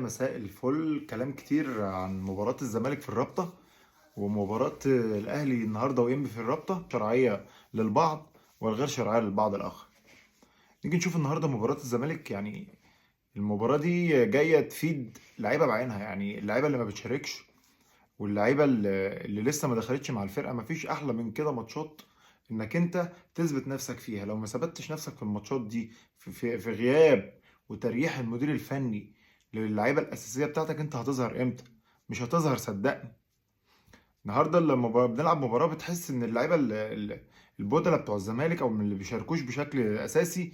مساء الفل. كلام كتير عن مباراة الزمالك في الرابطة ومباراة الأهلي النهاردة وإنبي في الرابطة، شرعية للبعض والغير شرعية للبعض الآخر. نيجي نشوف النهاردة مباراة الزمالك. يعني المباراة دي جاية تفيد لعيبة بعينها، يعني اللعيبة اللي ما بتشاركش واللعيبة اللي لسه ما دخلتش مع الفرقة. مفيش أحلى من كده ماتشات إنك أنت تثبت نفسك فيها. لو ما ثبتش نفسك في الماتشات دي في غياب وتريح المدير الفني للعيبة الأساسية بتاعتك، أنت هتظهر إمتى؟ مش هتظهر صدقني. النهارده لما بنلعب مباراة بتحس إن اللعيبة البودلة بتوع الزمالك أو من اللي بيشاركوش بشكل أساسي،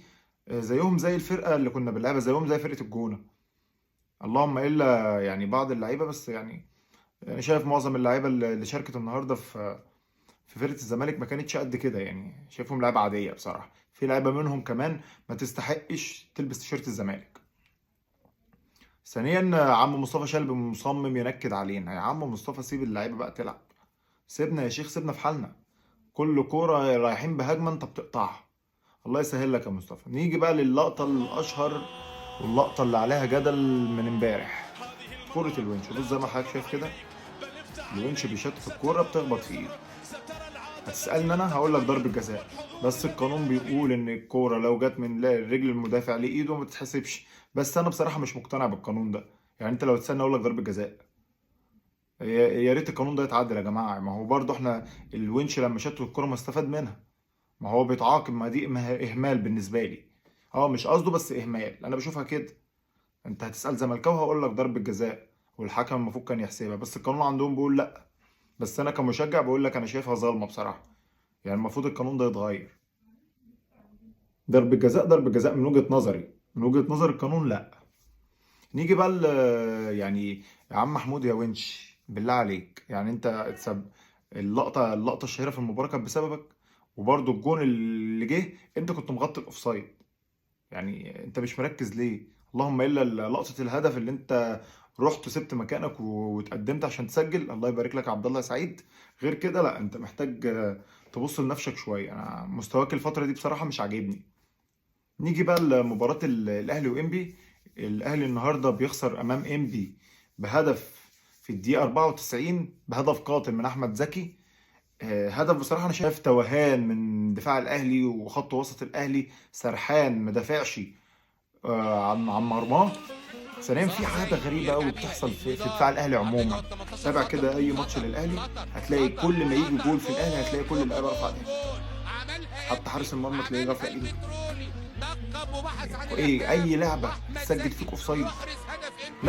زيهم زي الفرقة اللي كنا بنلعبها، زيهم زي فرقة الجونة. اللهم إلا يعني بعض اللعيبة بس. يعني انا شايف معظم اللعيبه اللي شاركت النهارده في فرقه الزمالك ما كانتش قد كده. يعني شايفهم لعيبه عاديه بصراحه. في لعيبه منهم كمان ما تستحقش تلبس تيشيرت الزمالك. ثانيا عم مصطفى شلبي مصمم ينكد علينا. يا عم مصطفى سيب اللعيبه بقى تلعب، سيبنا يا شيخ، سيبنا في حالنا. كل كوره رايحين بهجمه انت بتقطعها. الله يسهل لك يا مصطفى. نيجي بقى للقطه الاشهر واللقطه اللي عليها جدل من امبارح، كرة الونش. بص زي ما حضرتك شايف كده، الونش بيشتت الكوره بتخبط في ايده. هتسألني انا هقول لك ضربة جزاء، بس القانون بيقول ان الكورة لو جت من رجل المدافع لايده ما بتتحسبش. بس انا بصراحة مش مقتنع بالقانون ده. يعني انت لو تسألني اقول لك ضربة جزاء. يا ريت القانون ده يتعدل يا جماعة. ما هو برضه احنا الونش لما شاط الكورة ما استفاد منها. ما هو بيتعاقب، ما دي اهمال بالنسبة لي. اه مش قصده بس اهمال، انا بشوفها كده. انت هتسأل زملكاوي هقول لك ضربة جزاء والحكم المفروض كان يحسبها، بس القانون عندهم بيقول لا. بس انا كمشجع بقول لك انا شايفها ظالمة بصراحة. يعني المفروض القانون ده يتغير. ضرب الجزاء ضرب الجزاء من وجهة نظري، من وجهة نظر القانون لا. نيجي بقى يعني يا عم محمود يا ونش بالله عليك، يعني انت اللقطة الشهيرة في المباراة كانت بسببك. وبرده الجون اللي جه انت كنت مغطي الاوفسايد. يعني انت مش مركز ليه؟ اللهم الا لقطة الهدف اللي انت رحت وسبت مكانك واتقدمت عشان تسجل. الله يبارك لك يا عبد الله سعيد. غير كده لا، انت محتاج تبص لنفسك شوية. انا مستواك الفترة دي بصراحة مش عاجبني. نيجي بقى لمباراة الأهلي وإنبي. الأهلي النهاردة بيخسر أمام إنبي بهدف في الدقيقة 94، بهدف قاتل من أحمد زكي. هدف بصراحة أنا شايف توهان من دفاع الأهلي وخط وسط الأهلي، سرحان مدافعش عن مرماه. ثانيا في حاجة غريبة قوي بتحصل في دفاع الأهلي عموما. تابع كده أي ماتش للأهلي هتلاقي كل ما يجي جول في الأهلي هتلاقي كل اللعيبة رافعة ايديها. حتى حارس المرمى تلاقيه رافع ايده. وايه اي لعبه تسجل فيك اوفسايد؟